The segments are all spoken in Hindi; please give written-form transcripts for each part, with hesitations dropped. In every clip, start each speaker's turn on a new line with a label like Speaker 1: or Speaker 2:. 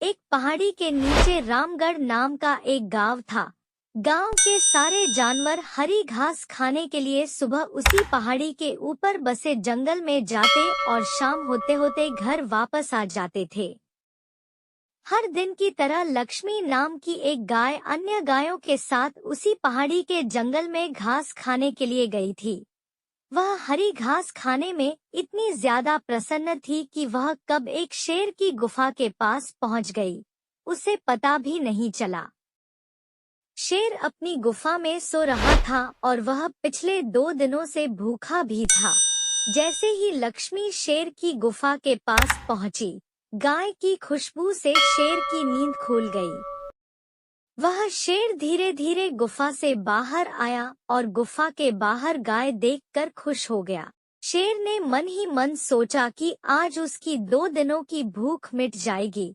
Speaker 1: एक पहाड़ी के नीचे रामगढ़ नाम का एक गांव था। गांव के सारे जानवर हरी घास खाने के लिए सुबह उसी पहाड़ी के ऊपर बसे जंगल में जाते और शाम होते होते घर वापस आ जाते थे। हर दिन की तरह लक्ष्मी नाम की एक गाय अन्य गायों के साथ उसी पहाड़ी के जंगल में घास खाने के लिए गई थी। वह हरी घास खाने में इतनी ज्यादा प्रसन्न थी कि वह कब एक शेर की गुफा के पास पहुंच गई, उसे पता भी नहीं चला। शेर अपनी गुफा में सो रहा था और वह पिछले 2 दिनों से भूखा भी था। जैसे ही लक्ष्मी शेर की गुफा के पास पहुंची, गाय की खुशबू से शेर की नींद खुल गई। वह शेर धीरे धीरे गुफा से बाहर आया और गुफा के बाहर गाय देखकर खुश हो गया। शेर ने मन ही मन सोचा कि आज उसकी 2 दिनों की भूख मिट जाएगी।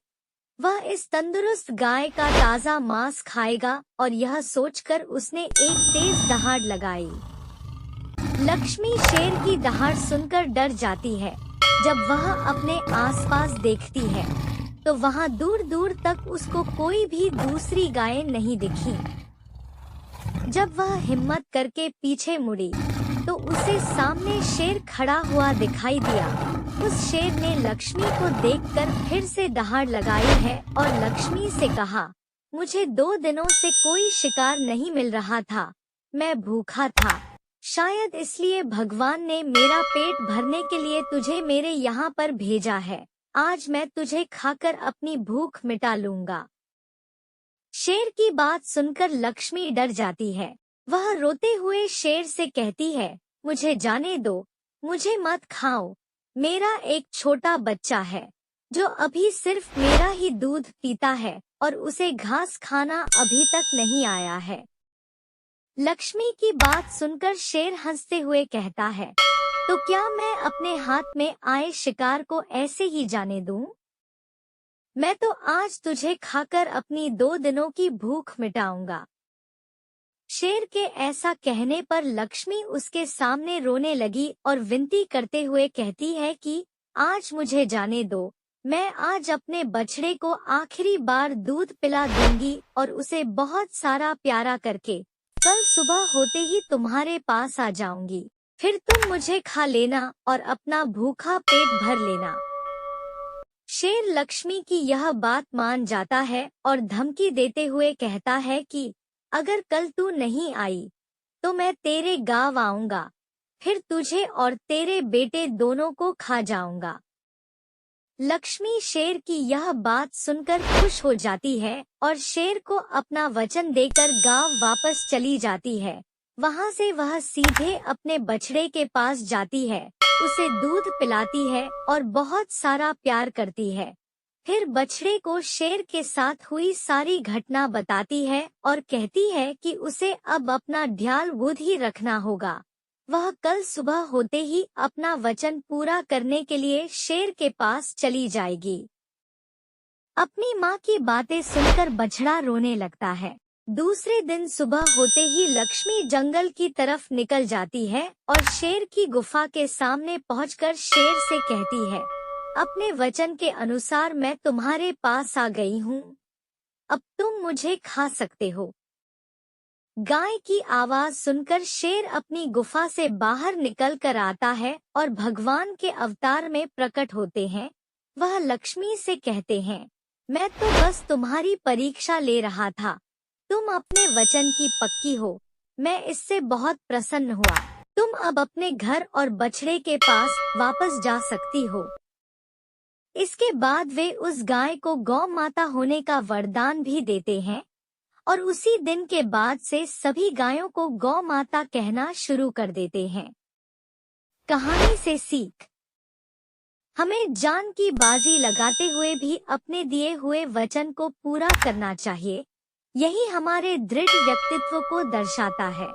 Speaker 1: वह इस तंदुरुस्त गाय का ताज़ा मांस खाएगा और यह सोचकर उसने एक तेज दहाड़ लगाई। लक्ष्मी शेर की दहाड़ सुनकर डर जाती है। जब वह अपने आसपास देखती है तो वहां दूर दूर तक उसको कोई भी दूसरी गाय नहीं दिखी। जब वह हिम्मत करके पीछे मुड़ी तो उसे सामने शेर खड़ा हुआ दिखाई दिया। उस शेर ने लक्ष्मी को देखकर फिर से दहाड़ लगाई है और लक्ष्मी से कहा, मुझे 2 दिनों से कोई शिकार नहीं मिल रहा था, मैं भूखा था। शायद इसलिए भगवान ने मेरा पेट भरने के लिए तुझे मेरे यहाँ पर भेजा है। आज मैं तुझे खाकर अपनी भूख मिटा लूंगा। शेर की बात सुनकर लक्ष्मी डर जाती है। वह रोते हुए शेर से कहती है, मुझे जाने दो, मुझे मत खाओ। मेरा एक छोटा बच्चा है जो अभी सिर्फ मेरा ही दूध पीता है और उसे घास खाना अभी तक नहीं आया है। लक्ष्मी की बात सुनकर शेर हंसते हुए कहता है, तो क्या मैं अपने हाथ में आए शिकार को ऐसे ही जाने दूं? मैं तो आज तुझे खाकर अपनी 2 दिनों की भूख मिटाऊंगा। शेर के ऐसा कहने पर लक्ष्मी उसके सामने रोने लगी और विनती करते हुए कहती है कि आज मुझे जाने दो, मैं आज अपने बछड़े को आखिरी बार दूध पिला दूंगी और उसे बहुत सारा प्यारा करके कल सुबह होते ही तुम्हारे पास आ जाऊंगी। फिर तुम मुझे खा लेना और अपना भूखा पेट भर लेना। शेर लक्ष्मी की यह बात मान जाता है और धमकी देते हुए कहता है कि अगर कल तू नहीं आई तो मैं तेरे गांव आऊंगा, फिर तुझे और तेरे बेटे दोनों को खा जाऊंगा। लक्ष्मी शेर की यह बात सुनकर खुश हो जाती है और शेर को अपना वचन देकर गांव वापस चली जाती है। वहां से वह सीधे अपने बछड़े के पास जाती है, उसे दूध पिलाती है और बहुत सारा प्यार करती है। फिर बछड़े को शेर के साथ हुई सारी घटना बताती है और कहती है कि उसे अब अपना ध्यान बुद्ध ही रखना होगा। वह कल सुबह होते ही अपना वचन पूरा करने के लिए शेर के पास चली जाएगी। अपनी माँ की बातें सुनकर बछड़ा रोने लगता है। दूसरे दिन सुबह होते ही लक्ष्मी जंगल की तरफ निकल जाती है और शेर की गुफा के सामने पहुंचकर शेर से कहती है, अपने वचन के अनुसार मैं तुम्हारे पास आ गई हूँ, अब तुम मुझे खा सकते हो। गाय की आवाज सुनकर शेर अपनी गुफा से बाहर निकल कर आता है और भगवान के अवतार में प्रकट होते हैं। वह लक्ष्मी से कहते हैं, मैं तो बस तुम्हारी परीक्षा ले रहा था, तुम अपने वचन की पक्की हो, मैं इससे बहुत प्रसन्न हुआ। तुम अब अपने घर और बछड़े के पास वापस जा सकती हो। इसके बाद वे उस गाय को गौ माता होने का वरदान भी देते हैं और उसी दिन के बाद से सभी गायों को गौ माता कहना शुरू कर देते हैं। कहानी से सीख, हमें जान की बाजी लगाते हुए भी अपने दिए हुए वचन को पूरा करना चाहिए। यही हमारे दृढ़ व्यक्तित्व को दर्शाता है।